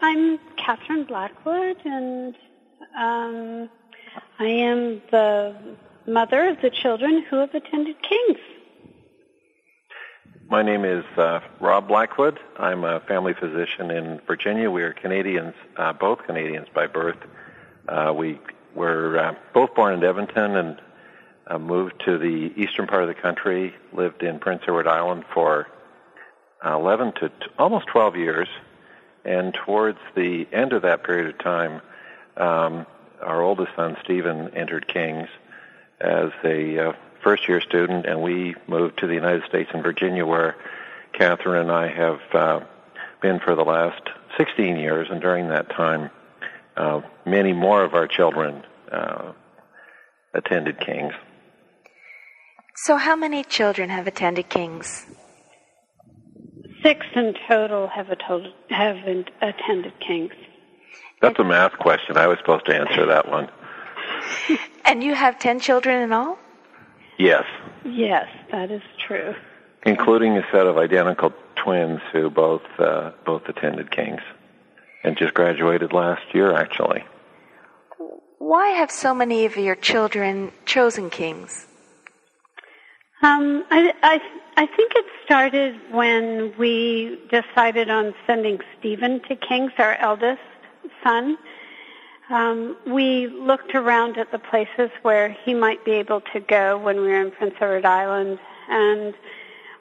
I'm Catherine Blackwood, and I am the mother of the children who have attended King's. My name is Robb Blackwood. I'm a family physician in Virginia. We are Canadians, both Canadians by birth. We were both born in Edmonton and moved to the eastern part of the country, lived in Prince Edward Island for 11 to almost 12 years. And towards the end of that period of time, our oldest son, Stephen, entered King's as a first-year student, and we moved to the United States in Virginia, where Catherine and I have been for the last 16 years, and during that time, many more of our children attended King's. So how many children have attended King's? 6 in total have attended King's. That's a math question. I was supposed to answer that one. And you have 10 children in all? Yes. Yes, that is true. Including a set of identical twins who both attended King's and just graduated last year, actually. Why have so many of your children chosen King's? I think it started when we decided on sending Stephen to King's, our eldest son. We looked around at the places where he might be able to go when we were in Prince Edward Island, and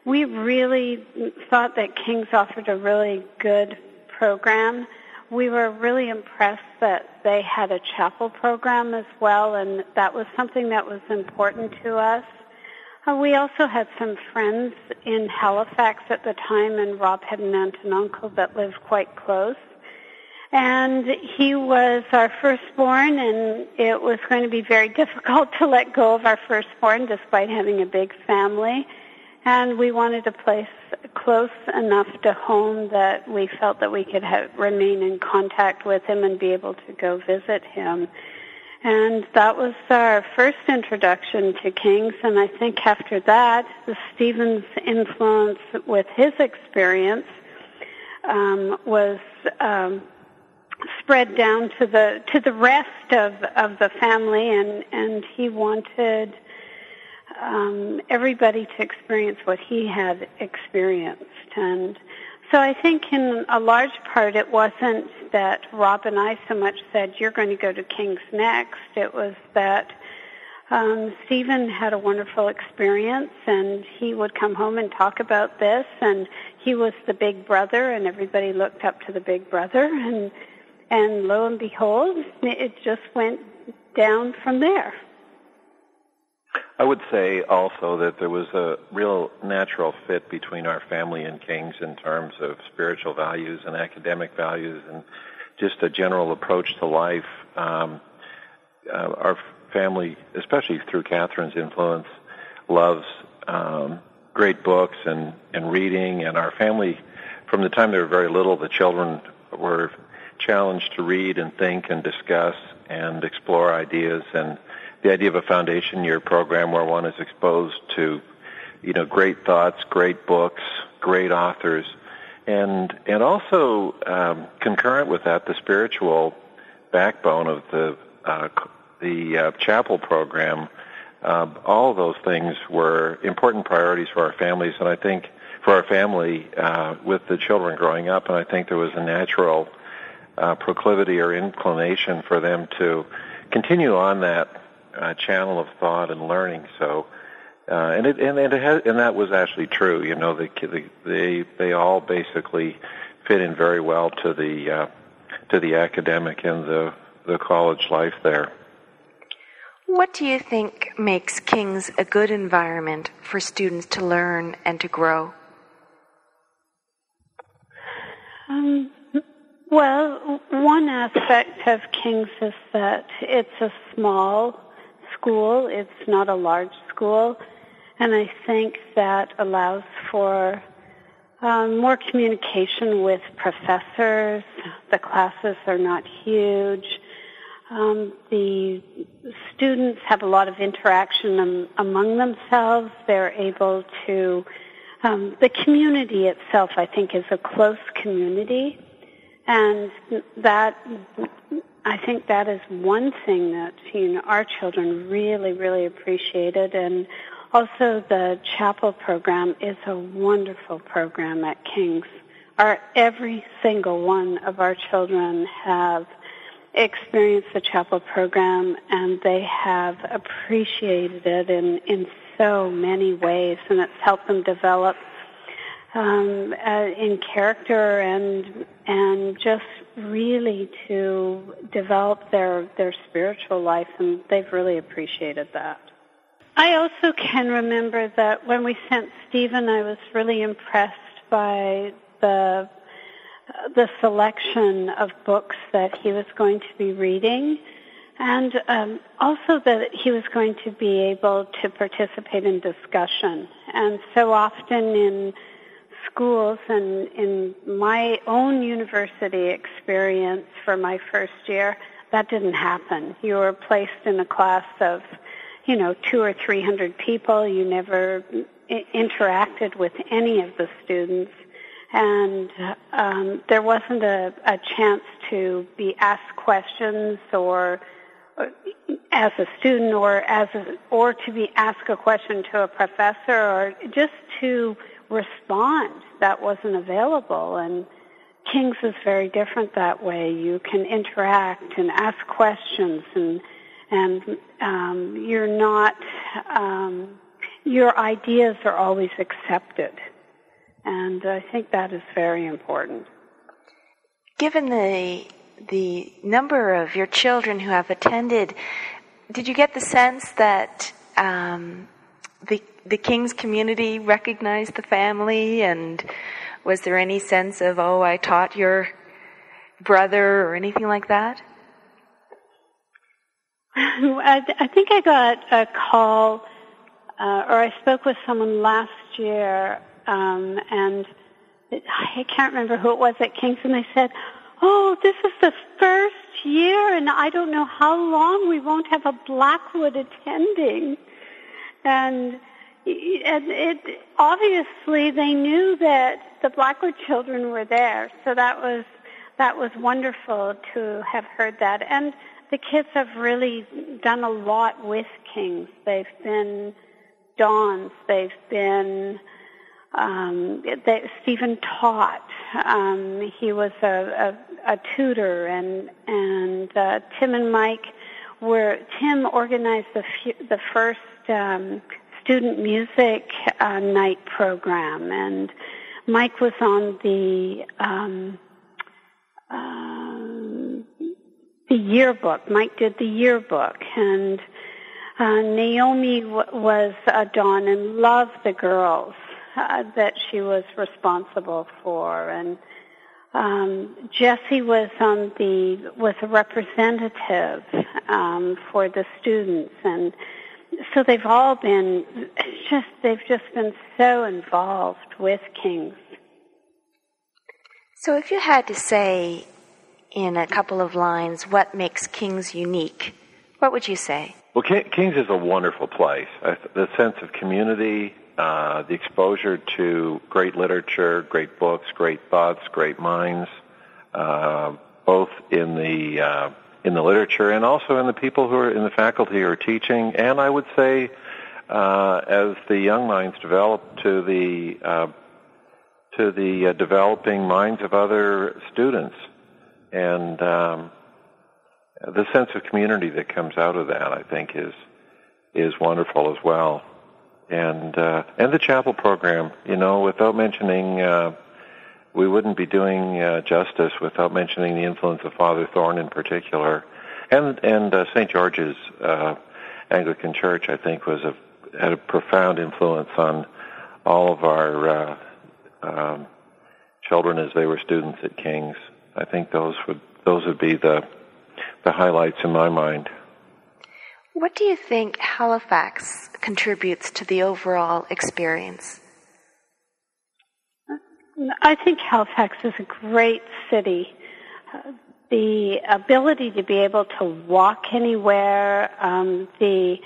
we really thought that King's offered a really good program. We were really impressed that they had a chapel program as well, and that was something that was important to us. We also had some friends in Halifax at the time, and Rob had an aunt and uncle that lived quite close. And he was our firstborn, and it was going to be very difficult to let go of our firstborn despite having a big family. And we wanted a place close enough to home that we felt that we could remain in contact with him and be able to go visit him. And that was our first introduction to King's, and I think after that, Stephen's influence with his experience was spread down to the rest of the family, and he wanted everybody to experience what he had experienced. And so I think in a large part it wasn't that Rob and I so much said, you're going to go to King's next. It was that Stephen had a wonderful experience, and he would come home and talk about this, and he was the big brother, and everybody looked up to the big brother, and lo and behold, it just went down from there. I would say also that there was a real natural fit between our family and King's in terms of spiritual values and academic values and just a general approach to life. Our family, especially through Catherine's influence, loves great books and reading, and our family, from the time they were very little, the children were challenged to read and think and discuss and explore ideas, and the idea of a foundation year program where one is exposed to, great thoughts, great books, great authors, and also concurrent with that, the spiritual backbone of the chapel program. All of those things were important priorities for our families, and I think for our family with the children growing up, and I think there was a natural proclivity or inclination for them to continue on that channel of thought and learning. So, and that was actually true. They all basically fit in very well to the academic and the college life there. What do you think makes King's a good environment for students to learn and to grow? Well, one aspect of King's is that it's a small school. It's not a large school. And I think that allows for more communication with professors. The classes are not huge. The students have a lot of interaction among themselves. They're able to, the community itself, I think, is a close community. And that, I think that is one thing that, our children really, really appreciated. And also the chapel program is a wonderful program at King's. Every single one of our children have experienced the chapel program, and they have appreciated it in so many ways, and it's helped them develop in character and just really to develop their spiritual life, and they've really appreciated that. I also can remember that when we sent Stephen, I was really impressed by the selection of books that he was going to be reading, and also that he was going to be able to participate in discussion. And so often in schools and in my own university experience for my first year, that didn't happen. You were placed in a class of, 200 or 300 people. You never interacted with any of the students. And there wasn't a chance to be asked questions or as a student or to be asked a question to a professor or just to respond. That wasn't available. And King's is very different that way. You can interact and ask questions, and you're not your ideas are always accepted. And I think that is very important. Given the number of your children who have attended, did you get the sense that the King's community recognized the family, and was there any sense of, I taught your brother or anything like that? I think I got a call, or I spoke with someone last year, and I can't remember who it was at King's, and they said, this is the first year, and I don't know how long we won't have a Blackwood attending. And it obviously they knew that the Blackwood children were there, so that was wonderful to have heard that. And the kids have really done a lot with King's. They've been dons. They've been Stephen taught. He was a tutor, and Tim and Mike Tim organized the first student music night program, and Mike was on the yearbook. Mike did the yearbook, and Naomi was a don and loved the girls that she was responsible for, and Jessie was a representative for the students, and so they've all been they've just been so involved with King's. So if you had to say in a couple of lines what makes King's unique, what would you say? Well, King's is a wonderful place. The sense of community, the exposure to great literature, great books, great thoughts, great minds, both in the literature and also in the people who are in the faculty who are teaching, and I would say as the young minds develop to the developing minds of other students, and the sense of community that comes out of that, I think, is wonderful as well. And the chapel program, without mentioning, we wouldn't be doing justice without mentioning the influence of Father Thorne in particular, and St. George's Anglican Church, I think, had a profound influence on all of our children as they were students at King's. I think those would be the highlights in my mind. What do you think Halifax contributes to the overall experience? I think Halifax is a great city. The ability to be able to walk anywhere, all the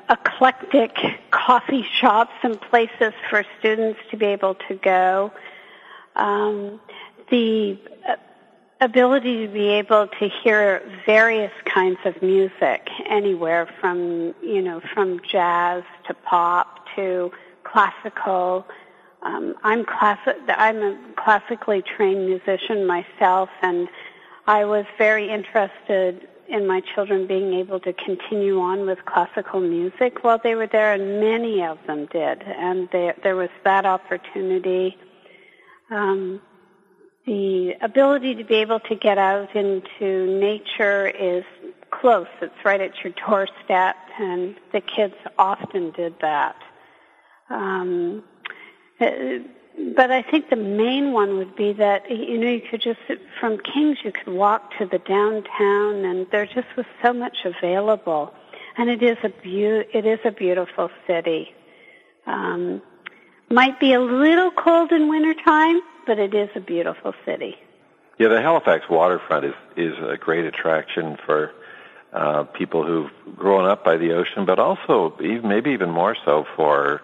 eclectic coffee shops and places for students to be able to go, The ability to be able to hear various kinds of music, anywhere from jazz to pop to classical. I'm a classically trained musician myself, and I was very interested in my children being able to continue on with classical music while they were there, and many of them did, and there was that opportunity. The ability to be able to get out into nature is close. It's right at your doorstep, and the kids often did that. But I think the main one would be that, you could just, from Kings, you could walk to the downtown, and there just was so much available. And it is a beautiful city. Might be a little cold in wintertime, but it is a beautiful city. Yeah, the Halifax waterfront is a great attraction for people who've grown up by the ocean, but also maybe even more so for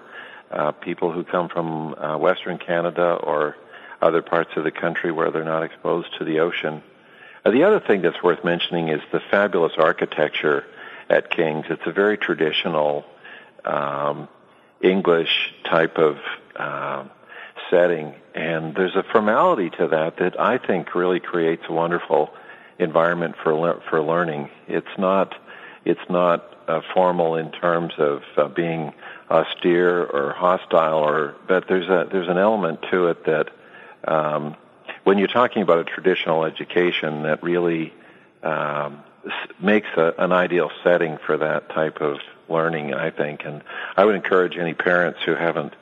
people who come from Western Canada or other parts of the country where they're not exposed to the ocean. The other thing that's worth mentioning is the fabulous architecture at Kings. It's a very traditional English type of setting, and there's a formality to that I think really creates a wonderful environment for learning. It's not formal in terms of being austere or hostile, but there's an element to it that when you're talking about a traditional education, that really makes an ideal setting for that type of learning, I think. And I would encourage any parents who haven't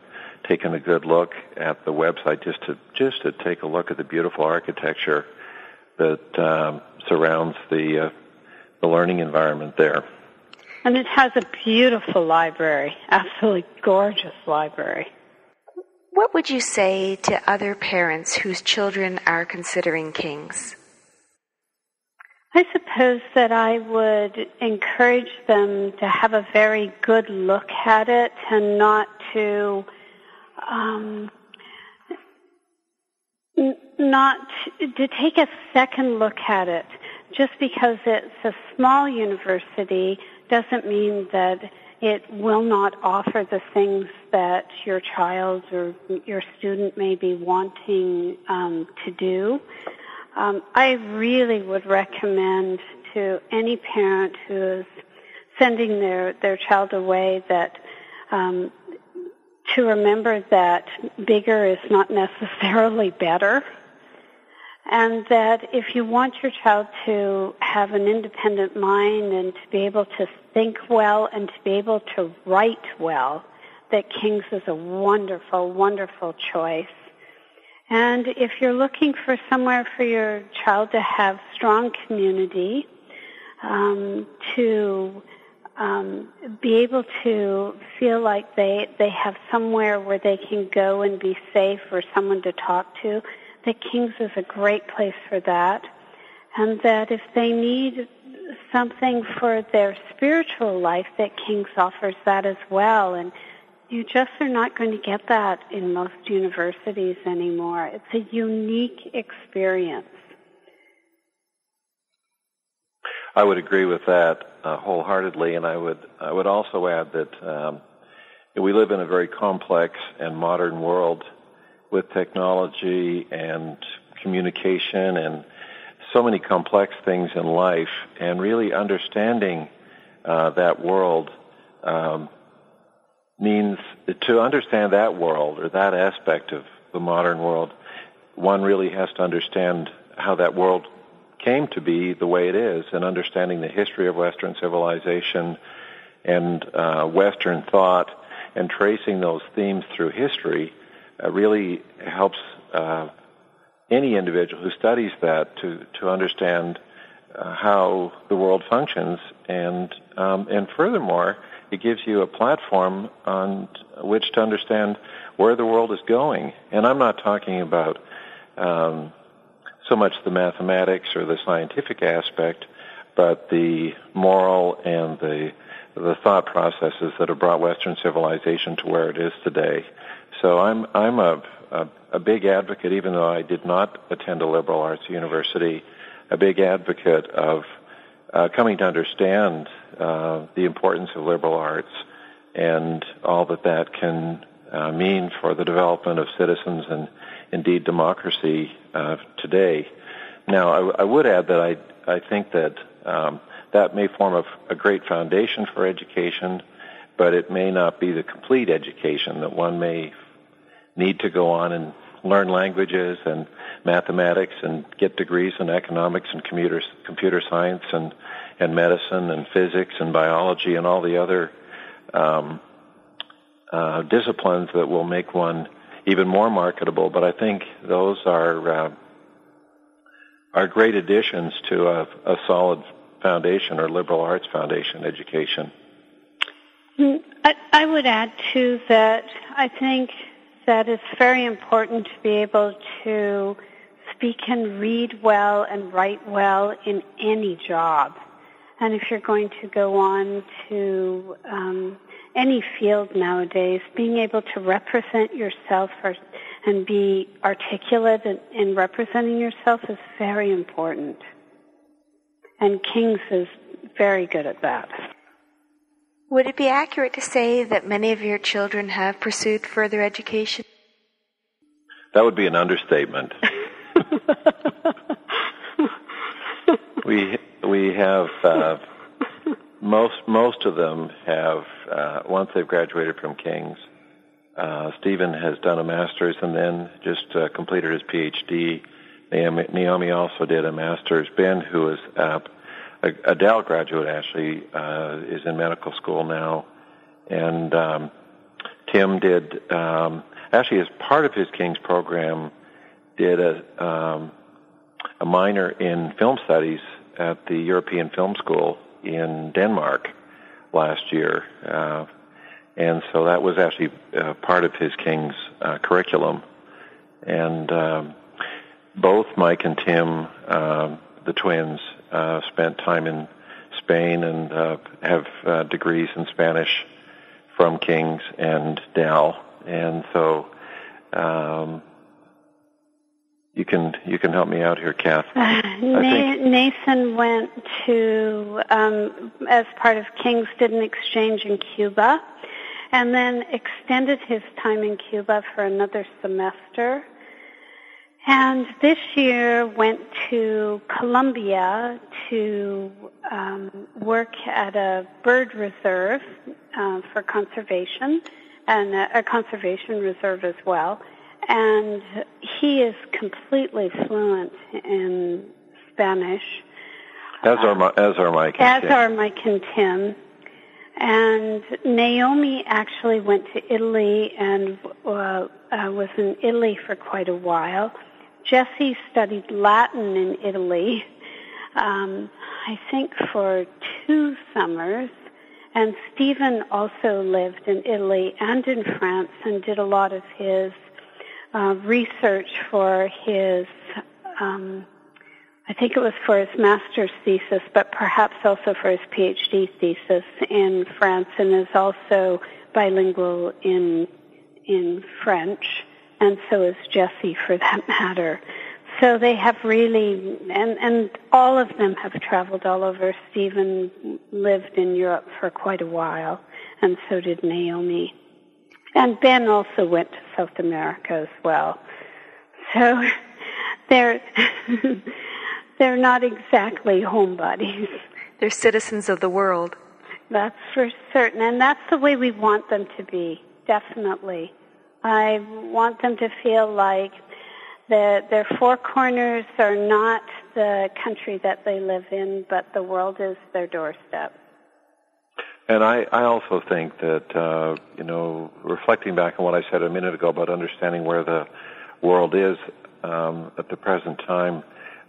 taken a good look at the website just to take a look at the beautiful architecture that surrounds the learning environment there. And it has a beautiful library, absolutely gorgeous library. What would you say to other parents whose children are considering Kings? I suppose that I would encourage them to have a very good look at it and not to take a second look at it. Just because it's a small university doesn't mean that it will not offer the things that your child or your student may be wanting to do. I really would recommend to any parent who is sending their child away that to remember that bigger is not necessarily better, and that if you want your child to have an independent mind and to be able to think well and to be able to write well, that Kings is a wonderful, wonderful choice. And if you're looking for somewhere for your child to have strong community, to be able to feel like they have somewhere where they can go and be safe or someone to talk to, that Kings is a great place for that. And that if they need something for their spiritual life, that Kings offers that as well. And you just are not going to get that in most universities anymore. It's a unique experience. I would agree with that wholeheartedly, and I would also add that we live in a very complex and modern world with technology and communication and so many complex things in life, and really understanding that world means to understand that world or that aspect of the modern world, one really has to understand how that world came to be the way it is, and understanding the history of Western civilization and Western thought and tracing those themes through history really helps any individual who studies that to understand how the world functions, and furthermore, it gives you a platform on which to understand where the world is going. And I'm not talking about so much the mathematics or the scientific aspect, but the moral and the the thought processes that have brought Western civilization to where it is today. So I'm a big advocate, even though I did not attend a liberal arts university, a big advocate of coming to understand the importance of liberal arts and all that can mean for the development of citizens and indeed democracy today. Now, I would add that I think that that may form a great foundation for education, but it may not be the complete education, that one may need to go on and learn languages and mathematics and get degrees in economics and computer science and medicine and physics and biology and all the other disciplines that will make one even more marketable. But I think those are great additions to a solid foundation or liberal arts foundation education. I would add, too, that I think that it's very important to be able to speak and read well and write well in any job. And if you're going to go on to any field nowadays, being able to represent yourself and be articulate in representing yourself is very important. And King's is very good at that. Would it be accurate to say that many of your children have pursued further education? That would be an understatement. We have most of them have once they've graduated from King's. Stephen has done a master's and then just completed his PhD. Naomi also did a master's. Ben, who is a Dal graduate, actually is in medical school now, and Tim did actually as part of his King's program did a minor in film studies at the European Film School in Denmark last year, and so that was actually part of his King's curriculum. And both Mike and Tim, the twins, spent time in Spain and have degrees in Spanish from King's and Dal, and so you can help me out here, Kath. Nathan went to, as part of King's, did an exchange in Cuba, and then extended his time in Cuba for another semester. And this year went to Colombia to work at a bird reserve for conservation, and a conservation reserve as well. And he is completely fluent in Spanish. As are Mike and Tim. As are Mike and Tim. And Naomi actually went to Italy and was in Italy for quite a while. Jesse studied Latin in Italy, I think for 2 summers. And Stephen also lived in Italy and in France and did a lot of his research for his, I think it was for his master's thesis, but perhaps also for his PhD thesis in France, and is also bilingual in French, and so is Jesse for that matter. So they have really, and all of them have traveled all over. Stephen lived in Europe for quite a while, and so did Naomi. And Ben also went to South America as well. So they're not exactly homebodies. They're citizens of the world. That's for certain, and that's the way we want them to be, definitely. I want them to feel like their 4 corners are not the country that they live in, but the world is their doorstep. And I also think that, reflecting back on what I said a minute ago about understanding where the world is at the present time,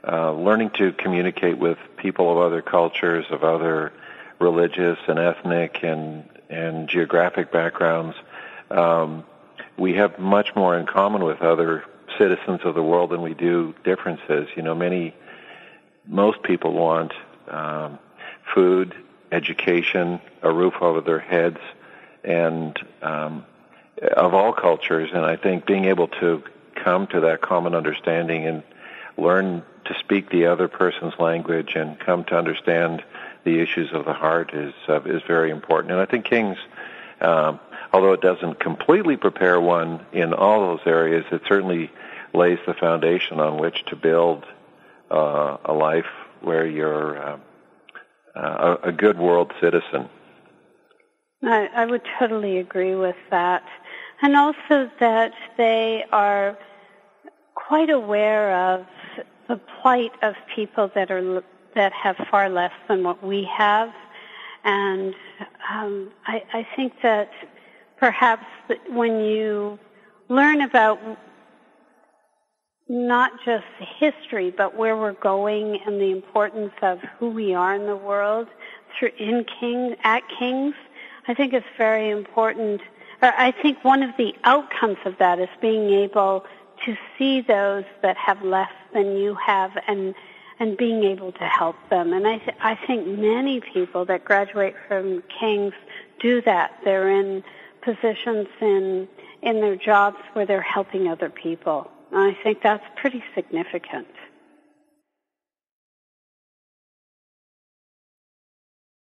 learning to communicate with people of other cultures, of other religious and ethnic and geographic backgrounds, we have much more in common with other citizens of the world than we do differences. Most people want food education, a roof over their heads, and of all cultures. And I think being able to come to that common understanding and learn to speak the other person's language and come to understand the issues of the heart is very important. And I think King's, although it doesn't completely prepare one in all those areas, it certainly lays the foundation on which to build a life where you're a good world citizen. I would totally agree with that. And also that they are quite aware of the plight of people that have far less than what we have. And I think that perhaps when you learn about not just history, but where we're going and the importance of who we are in the world at King's, I think it's very important. I think one of the outcomes of that is being able to see those that have less than you have and being able to help them. And I think many people that graduate from King's do that. They're in positions in their jobs where they're helping other people. And I think that's pretty significant.